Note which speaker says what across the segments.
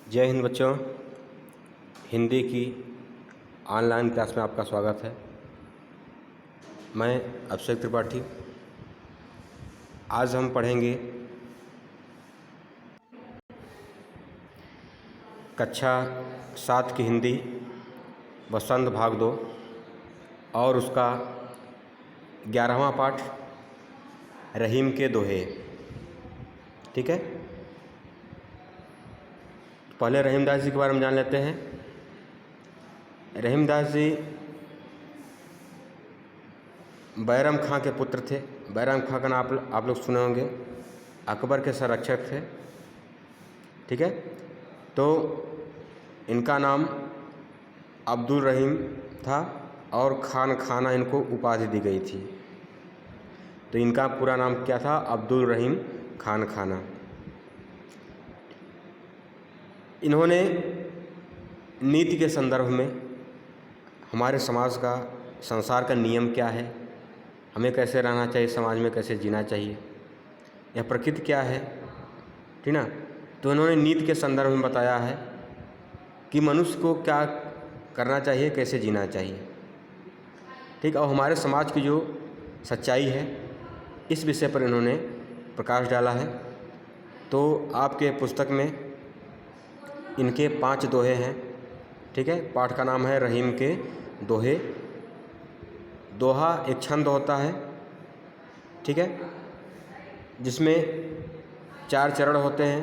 Speaker 1: जय हिंद बच्चों। हिंदी की ऑनलाइन क्लास में आपका स्वागत है। मैं अभिषेक त्रिपाठी। आज हम पढ़ेंगे कक्षा 7 की हिंदी वसंत भाग 2 और उसका 11वां पाठ रहीम के दोहे। ठीक है, पहले रहीमदास जी के बारे में जान लेते हैं। रहीमदास जी बैरम खां के पुत्र थे। बैरम खां का नाम आप लोग सुने होंगे, अकबर के संरक्षक थे। ठीक है, तो इनका नाम अब्दुल रहीम था और खान खाना इनको उपाधि दी गई थी। तो इनका पूरा नाम क्या था? अब्दुल रहीम खान खाना। इन्होंने नीति के संदर्भ में हमारे समाज का, संसार का नियम क्या है, हमें कैसे रहना चाहिए, समाज में कैसे जीना चाहिए, यह प्रकृति क्या है, ठीक ना। तो इन्होंने नीति के संदर्भ में बताया है कि मनुष्य को क्या करना चाहिए, कैसे जीना चाहिए। ठीक, और हमारे समाज की जो सच्चाई है इस विषय पर इन्होंने प्रकाश डाला है। तो आपके पुस्तक में इनके 5 दोहे हैं। ठीक है, पाठ का नाम है रहीम के दोहे। दोहा एक छंद होता है, ठीक है, जिसमें 4 चरण होते हैं।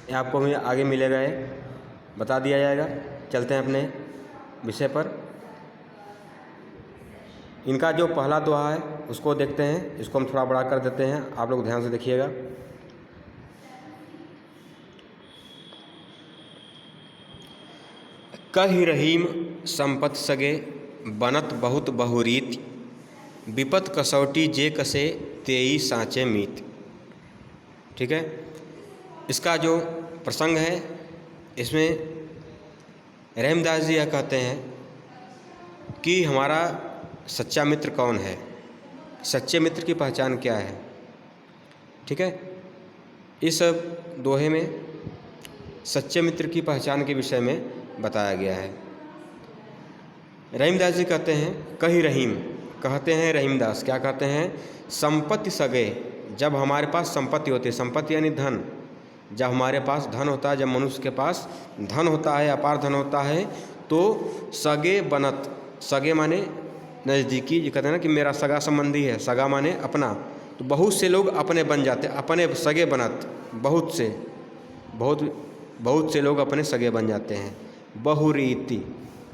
Speaker 1: ये आपको भी आगे मिलेगा, ये बता दिया जाएगा। चलते हैं अपने विषय पर। इनका जो पहला दोहा है उसको देखते हैं। इसको हम थोड़ा बड़ा कर देते हैं, आप लोग ध्यान से देखिएगा। कहि रहीम संपत सगे, बनत बहुत बहुरीत, विपत कसौटी जे कसे, तेई सांचे मीत। ठीक है, इसका जो प्रसंग है इसमें रहीमदास जी यह कहते हैं कि हमारा सच्चा मित्र कौन है, सच्चे मित्र की पहचान क्या है। ठीक है, इस दोहे में सच्चे मित्र की पहचान के विषय में बताया गया है। रहीमदास जी कहते हैं, कहि रहीम, कहते हैं रहीमदास, क्या कहते हैं? संपत्ति सगे, जब हमारे पास संपत्ति होती है, संपत्ति यानी धन, जब हमारे पास धन होता है, जब मनुष्य के पास धन होता है, अपार धन होता है, तो सगे बनत, सगे माने नज़दीकी, जो कहते हैं ना कि मेरा सगा संबंधी है, सगा माने अपना, तो बहुत से लोग अपने बन जाते, अपने सगे बनत, बहुत से लोग अपने सगे बन जाते हैं। बहुरीति,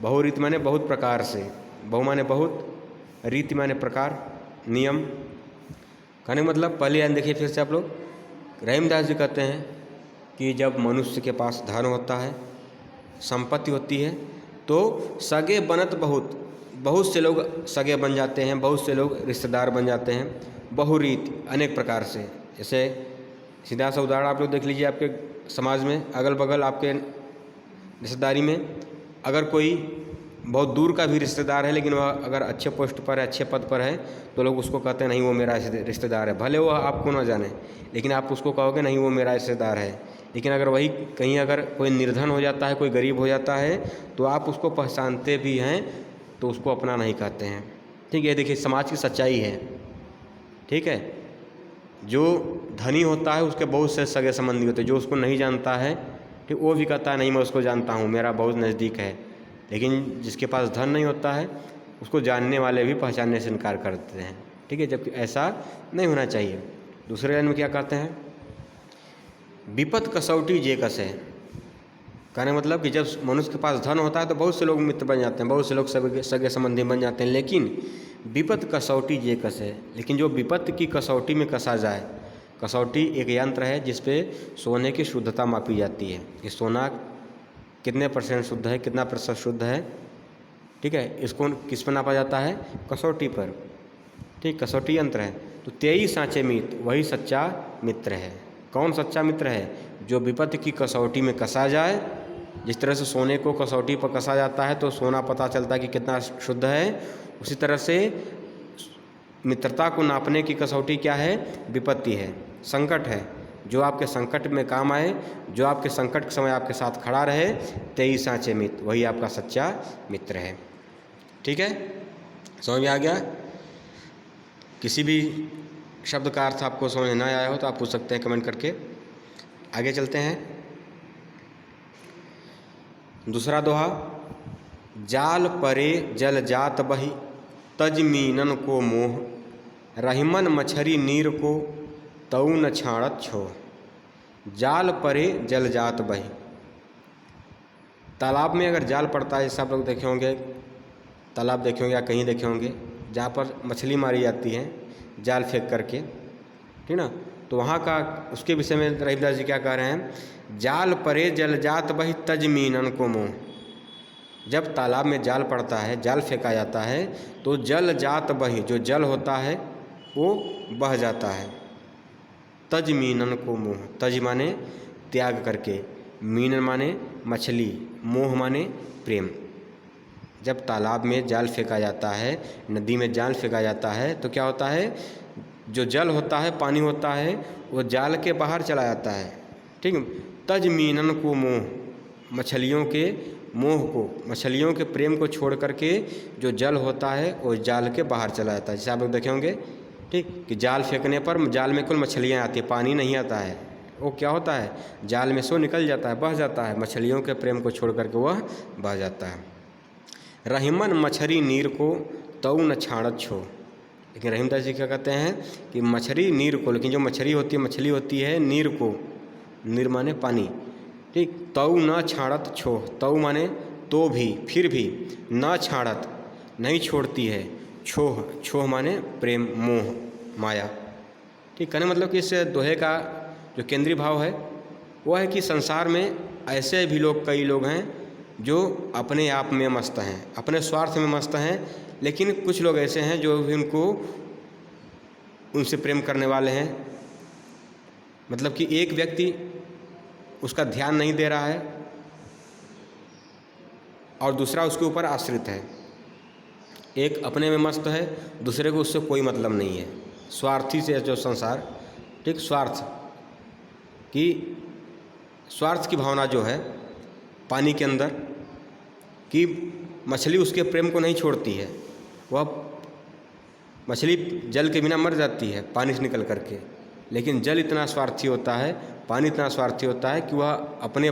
Speaker 1: बहुरीति माने बहुत प्रकार से, बहु माने बहुत, रीति माने प्रकार, नियम। कहने का मतलब, पहले यानी देखिए फिर से आप लोग, रहीमदास जी कहते हैं कि जब मनुष्य के पास धन होता है, संपत्ति होती है, तो सगे बनत बहुत से लोग सगे बन जाते हैं, बहुत से लोग रिश्तेदार बन जाते हैं। बहुरीति अनेक प्रकार से, जैसे सीधा सा उदाहरण आप लोग देख लीजिए, आपके समाज में अगल बगल आपके रिश्तेदारी में अगर कोई बहुत दूर का भी रिश्तेदार है, लेकिन वह अगर अच्छे पोस्ट पर है, अच्छे पद पर है, तो लोग उसको कहते हैं नहीं वो मेरा रिश्तेदार है। भले वो आपको ना जाने, लेकिन आप उसको कहोगे नहीं वो मेरा रिश्तेदार है। लेकिन अगर वही कहीं अगर कोई निर्धन हो जाता है, कोई गरीब हो जाता है, तो आप उसको पहचानते भी हैं, तो उसको अपना नहीं कहते हैं। ठीक है, देखिए समाज की सच्चाई है। ठीक है, जो धनी होता है उसके बहुत से सगे संबंधी होते हैं, जो उसको नहीं जानता है, ठीक, वो भी कहता है नहीं मैं उसको जानता हूँ, मेरा बहुत नज़दीक है। लेकिन जिसके पास धन नहीं होता है उसको जानने वाले भी पहचानने से इनकार करते हैं। ठीक है, जबकि ऐसा नहीं होना चाहिए। दूसरे लाइन में क्या कहते हैं? विपत कसौटी जे कसे, कहने मतलब कि जब मनुष्य के पास धन होता है तो बहुत से लोग मित्र बन जाते हैं, बहुत से लोग सगे संबंधी बन जाते हैं, लेकिन विपत कसौटी जे कसे, लेकिन जो विपत्ति की कसौटी में कसा जाए। कसौटी एक यंत्र है जिस पे सोने की शुद्धता मापी जाती है कि सोना कितने % शुद्ध है, कितना % शुद्ध है। ठीक है, इसको किस पर नापा जाता है? कसौटी पर। ठीक, कसौटी यंत्र है। तो तेई सांचे मीत, वही सच्चा मित्र है। कौन सच्चा मित्र है? जो विपत्ति की कसौटी में कसा जाए। जिस तरह से सोने को कसौटी पर कसा जाता है तो सोना पता चलता है कि कितना शुद्ध है, उसी तरह से मित्रता को नापने की कसौटी क्या है? विपत्ति है, संकट है। जो आपके संकट में काम आए, जो आपके संकट के समय आपके साथ खड़ा रहे, तेई साँचे मित्र, वही आपका सच्चा मित्र है। ठीक है, समझ में आ गया? किसी भी शब्द का अर्थ आपको समझ ना आया हो तो आप पूछ सकते हैं कमेंट करके। आगे चलते हैं। दूसरा दोहा, जाल परे जल जात बही तज मीनन को मोह, रहीमन मछरी नीर को तऊ न छाड़त छोह। जाल परे जल जात बही, तालाब में अगर जाल पड़ता है, जैसे आप लोग देखे होंगे, तालाब देखे होंगे या कहीं देखे होंगे जहाँ पर मछली मारी जाती है जाल फेंक करके, ठीक ना, तो वहाँ का उसके विषय में रहीमदास जी क्या कह रहे हैं, जाल परे जल जात बही तज मीनन को मोह। जब तालाब में जाल पड़ता है, जाल फेंका जाता है, तो जल जात बही, जो जल होता है वो बह जाता है। तज मीनन को मोह, तज माने त्याग करके, मीनन माने मछली, मोह माने प्रेम। जब तालाब में जाल फेंका जाता है, नदी में जाल फेंका जाता है, तो क्या होता है, जो जल होता है, पानी होता है, वो जाल के बाहर चला जाता है। ठीक, तज मीनन को मोह, मछलियों के मोह को, मछलियों के प्रेम को छोड़ करके जो जल होता है वो जाल के बाहर चला जाता है। जैसे आप लोग देखे होंगे, ठीक, कि जाल फेंकने पर जाल में कुल मछलियाँ आती हैं, पानी नहीं आता है। वो क्या होता है, जाल में से निकल जाता है, बह जाता है, मछलियों के प्रेम को छोड़ करके वह बह जाता है। रहीमन मछरी नीर को तऊ न छाड़त छो। लेकिन रहीमदास जी क्या कहते हैं कि मछली नीर को, लेकिन जो मछली होती है नीर को, नीर माने पानी, ठीक, तऊ न छाड़त छो, तऊ माने तो भी, फिर भी, न छाड़त नहीं छोड़ती है, छोह, छोह माने प्रेम, मोह, माया। ठीक, कहने मतलब कि इस दोहे का जो केंद्रीय भाव है वह है कि संसार में ऐसे भी लोग, कई लोग हैं जो अपने आप में मस्त हैं, अपने स्वार्थ में मस्त हैं, लेकिन कुछ लोग ऐसे हैं जो भी उनसे प्रेम करने वाले हैं। मतलब कि एक व्यक्ति उसका ध्यान नहीं दे रहा है और दूसरा उसके ऊपर आश्रित है। एक अपने में मस्त है, दूसरे को उससे कोई मतलब नहीं है। स्वार्थी से जो संसार, ठीक, स्वार्थ की भावना जो है पानी के अंदर, कि मछली उसके प्रेम को नहीं छोड़ती है, वह मछली जल के बिना मर जाती है पानी से निकल करके, लेकिन जल इतना स्वार्थी होता है, पानी इतना स्वार्थी होता है कि वह अपने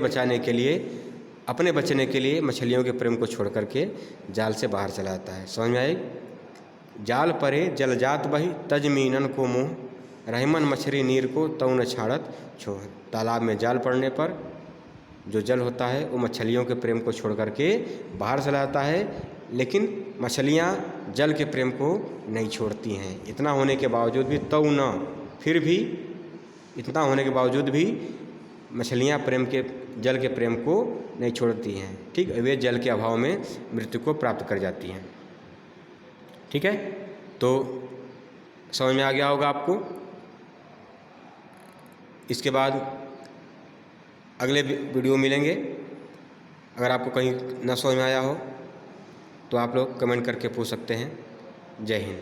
Speaker 1: बचने के लिए मछलियों के प्रेम को छोड़ करके जाल से बाहर चला जाता है। समझ में आई? जाल परे जल जात बही तज मीनन को मोह, रहीमन मछली नीर को तऊ न छाड़त छोह। तालाब में जाल पड़ने पर जो जल होता है वो मछलियों के प्रेम को छोड़ करके बाहर चला जाता है, लेकिन मछलियाँ जल के प्रेम को नहीं छोड़ती हैं। इतना होने के बावजूद भी, तऊ न, फिर भी, इतना होने के बावजूद भी मछलियाँ जल के प्रेम को नहीं छोड़ती हैं। ठीक, वे जल के अभाव में मृत्यु को प्राप्त कर जाती हैं। ठीक है, तो समझ में आ गया होगा आपको। इसके बाद अगले वीडियो मिलेंगे। अगर आपको कहीं न समझ में आया हो तो आप लोग कमेंट करके पूछ सकते हैं। जय हिंद।